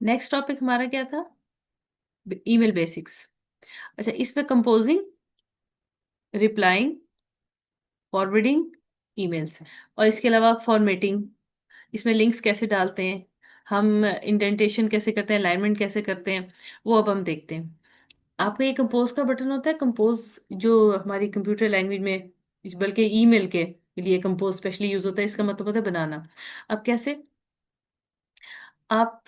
Next topic हमारा क्या था? Email basics. अच्छा, इसमें कंपोजिंग, रिप्लाइंग, फॉरवर्डिंग ईमेल्स, और इसके अलावा फॉर्मेटिंग, इसमें लिंक्स कैसे डालते हैं, हम इंडेंटेशन कैसे करते हैं, अलाइनमेंट कैसे करते हैं, वो अब हम देखते हैं। आपका ये कंपोज का बटन होता है, कंपोज जो हमारी कंप्यूटर लैंग्वेज में, बल्कि ईमेल के लिए कंपोज स्पेशली यूज होता है। इसका मतलब होता है बनाना। अब कैसे? आप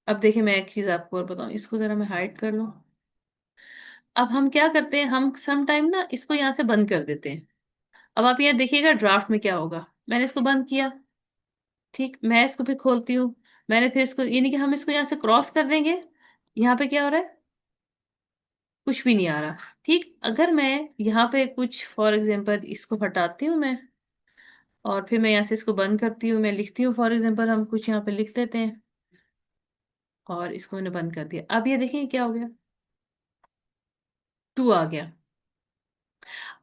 अब देखिए, मैं एक चीज आपको और बताऊं, इसको जरा मैं हाइड कर लूं। अब हम क्या करते हैं, हम सम टाइम ना इसको यहाँ से बंद कर देते हैं। अब आप यहाँ देखिएगा ड्राफ्ट में क्या होगा। मैंने इसको बंद किया, ठीक, मैं इसको फिर खोलती हूँ। मैंने फिर इसको, यानी कि हम इसको यहाँ से क्रॉस कर देंगे। यहाँ पे क्या हो रहा है? कुछ भी नहीं आ रहा। ठीक, अगर मैं यहाँ पे कुछ फॉर एग्जाम्पल इसको हटाती हूँ मैं, और फिर मैं यहाँ से इसको बंद करती हूँ, मैं लिखती हूँ फॉर एग्जाम्पल, हम कुछ यहाँ पे लिख लेते हैं, और इसको मैंने बंद कर दिया। अब ये देखिए क्या हो गया, टू आ गया।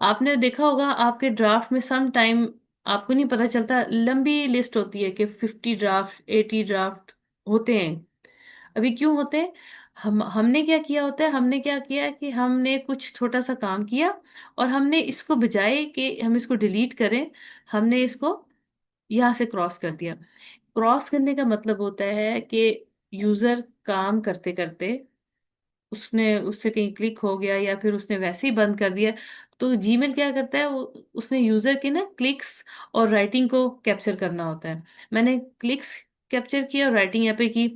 आपने देखा होगा आपके ड्राफ्ट में सम टाइम आपको नहीं पता चलता, लंबी लिस्ट होती है कि 50 ड्राफ्ट, 80 ड्राफ्ट होते हैं। अभी क्यों होते हैं? हमने क्या किया होता है, हमने क्या किया कि हमने कुछ छोटा सा काम किया, और हमने इसको बजाय कि हम इसको डिलीट करें, हमने इसको यहाँ से क्रॉस कर दिया। क्रॉस करने का मतलब होता है कि यूजर काम करते करते उसने उससे कहीं क्लिक हो गया, या फिर उसने वैसे ही बंद कर दिया। तो जीमेल क्या करता है, वो उसने यूजर के ना क्लिक्स और राइटिंग को कैप्चर करना होता है। मैंने क्लिक्स कैप्चर किया और राइटिंग यहाँ पे की,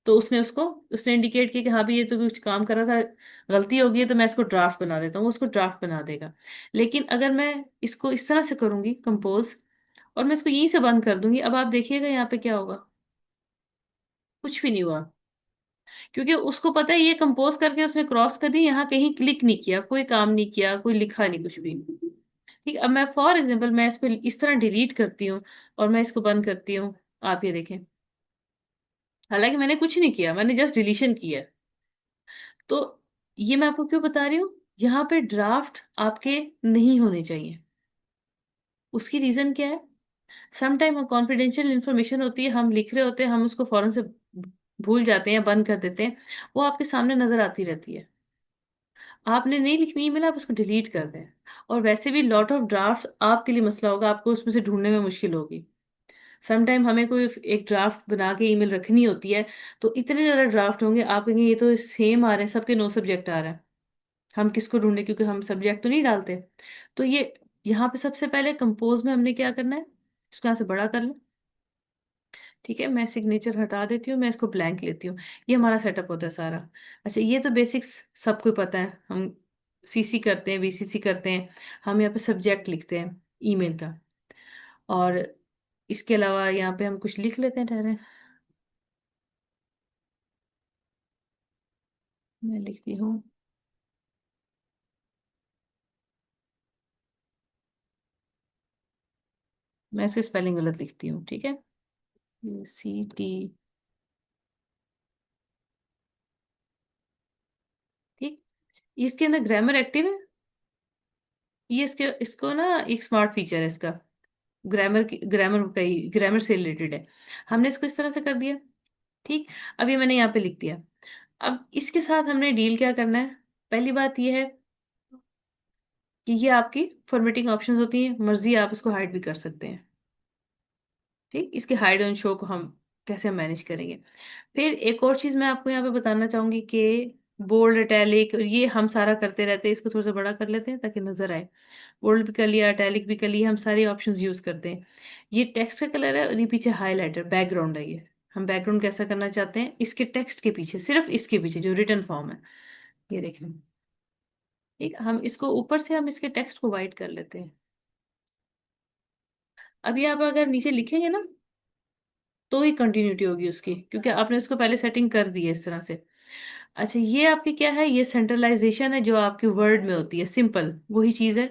तो उसने इंडिकेट किया कि हाँ भी ये तो कुछ काम कर रहा था, गलती हो गई है, तो मैं इसको ड्राफ्ट बना देता हूँ, वो उसको ड्राफ्ट बना देगा। लेकिन अगर मैं इसको इस तरह से करूंगी कंपोज, और मैं इसको यहीं से बंद कर दूंगी, अब आप देखिएगा यहाँ पे क्या होगा। कुछ भी नहीं हुआ, क्योंकि उसको पता है ये कंपोज करके उसने क्रॉस कर दी, यहाँ कहीं क्लिक नहीं किया, कोई काम नहीं किया, कोई लिखा नहीं कुछ भी। ठीक, अब मैं फॉर एग्जाम्पल मैं इसको इस तरह डिलीट करती हूँ, और मैं इसको बंद करती हूँ। आप ये देखें, हालांकि मैंने कुछ नहीं किया, मैंने जस्ट डिलीशन किया है। तो ये मैं आपको क्यों बता रही हूँ, यहाँ पे ड्राफ्ट आपके नहीं होने चाहिए। उसकी रीजन क्या है? सम टाइम कॉन्फिडेंशियल इंफॉर्मेशन होती है, हम लिख रहे होते हैं, हम उसको फौरन से भूल जाते हैं या बंद कर देते हैं, वो आपके सामने नजर आती रहती है। आपने नहीं लिखनी ईमेल, आप उसको डिलीट कर दें। और वैसे भी लॉट ऑफ ड्राफ्ट आपके लिए मसला होगा, आपको उसमें से ढूंढने में मुश्किल होगी। सम टाइम हमें कोई एक ड्राफ्ट बना के ईमेल रखनी होती है, तो इतने ज्यादा ड्राफ्ट होंगे, आप कहेंगे ये तो सेम आ रहे हैं, सबके नो सब्जेक्ट आ रहा है, हम किसको ढूंढे, क्योंकि हम सब्जेक्ट तो नहीं डालते। तो ये यहाँ पे सबसे पहले कंपोज में हमने क्या करना है, इसको यहाँ से बड़ा कर लें। ठीक है, मैं सिग्नेचर हटा देती हूँ, मैं इसको ब्लैंक लेती हूँ। ये हमारा सेटअप होता है सारा। अच्छा, ये तो बेसिक्स सबको पता है, हम सीसी करते हैं, वीसीसी करते हैं, हम यहाँ पे सब्जेक्ट लिखते हैं ईमेल का। और इसके अलावा यहाँ पे हम कुछ लिख लेते हैं, ठहरे मैं लिखती हूँ। मैं इसकी स्पेलिंग गलत लिखती हूँ, ठीक है, CT। ठीक, इसके अंदर ग्रामर एक्टिव है। ये इसके इसको ना एक स्मार्ट फीचर है इसका, ग्रामर से रिलेटेड है। हमने इसको इस तरह से कर दिया। ठीक, अब ये मैंने यहाँ पे लिख दिया। अब इसके साथ हमने डील क्या करना है? पहली बात ये है कि ये आपकी फॉर्मेटिंग ऑप्शंस होती हैं, मर्जी आप इसको हाइड भी कर सकते हैं। ठीक, इसके हाइड एंड शो को हम कैसे मैनेज करेंगे। फिर एक और चीज मैं आपको यहाँ पे बताना चाहूंगी कि बोल्ड, इटैलिक, ये हम सारा करते रहते हैं, इसको थोड़ा सा बड़ा कर लेते हैं ताकि नजर आए। बोल्ड भी कर लिया, इटैलिक भी कर लिया, हम सारे ऑप्शंस यूज करते हैं। ये टेक्स्ट का कलर है, और ये पीछे हाईलाइटर बैकग्राउंड है। ये हम बैकग्राउंड कैसा करना चाहते हैं, इसके टेक्स्ट के पीछे, सिर्फ इसके पीछे जो रिटर्न फॉर्म है, ये देखें। ठीक, हम इसको ऊपर से हम इसके टेक्स्ट को वाइट कर लेते हैं। अभी आप अगर नीचे लिखेंगे ना, तो ही कंटिन्यूटी होगी उसकी, क्योंकि आपने उसको पहले सेटिंग कर दी है इस तरह से। अच्छा, ये आपकी क्या है, ये सेंट्रलाइजेशन है जो आपके वर्ड में होती है, सिंपल वही चीज है।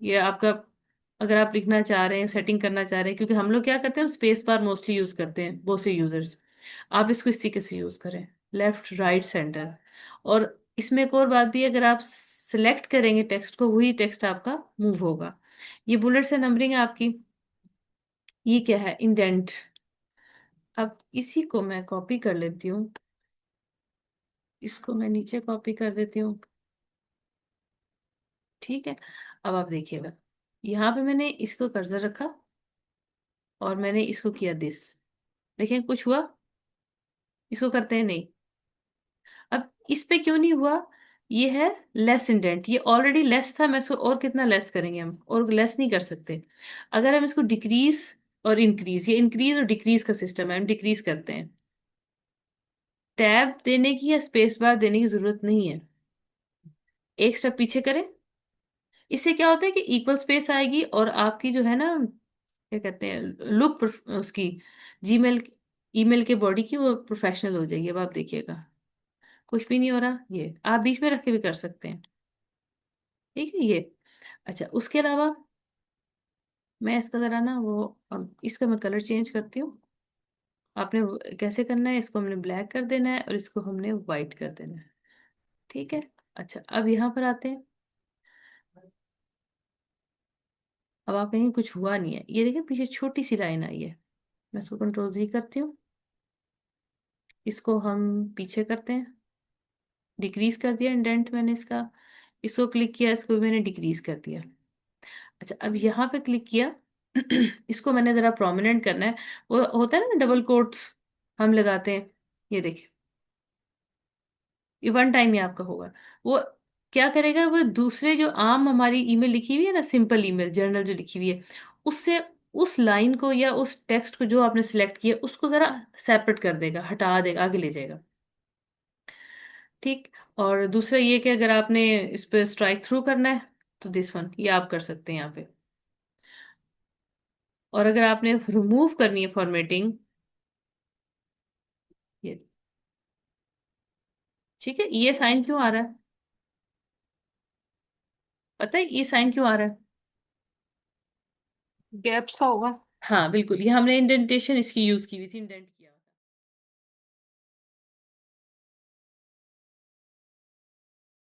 ये आपका, अगर आप लिखना चाह रहे हैं, सेटिंग करना चाह रहे हैं, क्योंकि हम लोग क्या करते हैं, स्पेस बार मोस्टली यूज करते हैं बहुत से यूजर्स। आप इसको इस तरीके से यूज करें, लेफ्ट राइट सेंटर। और इसमें एक और बात भी है, अगर आप सिलेक्ट करेंगे टेक्स्ट को, वही टेक्स्ट आपका मूव होगा। ये बुलेट्स से नंबरिंग है आपकी। ये क्या है, इंडेंट। अब इसी को मैं कॉपी कर लेती हूँ, इसको मैं नीचे कॉपी कर देती हूँ। ठीक है। अब आप देखिएगा, यहाँ पे मैंने इसको कर्सर रखा और मैंने इसको किया दिस। देखिए कुछ हुआ? इसको करते हैं नहीं। अब इस पे क्यों नहीं हुआ? ये है लेस इंडेंट, ये ऑलरेडी लेस था, मैं इसको और कितना लेस करेंगे, हम और लेस नहीं कर सकते। अगर हम इसको डिक्रीज और इंक्रीज, ये इंक्रीज और डिक्रीज का सिस्टम है, हम डिक्रीज करते हैं। टैब देने की या स्पेस बार देने की जरूरत नहीं है। एक स्टेप पीछे करें। इससे क्या होता है कि इक्वल स्पेस आएगी और आपकी जो है ना, क्या कहते हैं, लुक उसकी, जीमेल, ईमेल के बॉडी की, वो प्रोफेशनल हो जाएगी। अब आप देखिएगा कुछ भी नहीं हो रहा, ये आप बीच में रख के भी कर सकते हैं। ठीक है ये। अच्छा, उसके अलावा मैं इसका जरा ना वो, अब इसका मैं कलर चेंज करती हूँ। आपने कैसे करना है, इसको हमने ब्लैक कर देना है और इसको हमने वाइट कर देना है। ठीक है। अच्छा, अब यहाँ पर आते हैं। अब आप कहीं कुछ हुआ नहीं है, ये देखिए पीछे छोटी सी लाइन आई है। मैं इसको कंट्रोल Z करती हूँ, इसको हम पीछे करते हैं, डिक्रीज कर दिया इंडेंट मैंने इसका। इसको क्लिक किया, इसको भी मैंने डिक्रीज कर दिया। अच्छा, अब यहाँ पे क्लिक किया। इसको मैंने जरा प्रोमिनेंट करना है। वो होता है ना डबल कोट्स हम लगाते हैं, ये देखिए, ये वन टाइम ही आपका होगा। वो क्या करेगा, वो दूसरे जो आम हमारी ईमेल लिखी हुई है ना, सिंपल ईमेल जर्नल जो लिखी हुई है, उससे उस लाइन को या उस टेक्स्ट को जो आपने सिलेक्ट किया उसको जरा सेपरेट कर देगा, हटा देगा, आगे ले जाएगा। ठीक। और दूसरा ये कि अगर आपने इस पे स्ट्राइक थ्रू करना है तो दिस वन, ये आप कर सकते हैं यहाँ पे। और अगर आपने रिमूव करनी है फॉर्मेटिंग, ये, ठीक है, ये साइन क्यों आ रहा है? पता है ये साइन क्यों आ रहा है? गैप्स का होगा। हाँ बिल्कुल, ये हमने इंडेंटेशन इसकी यूज की हुई थी, इंडेंट किया।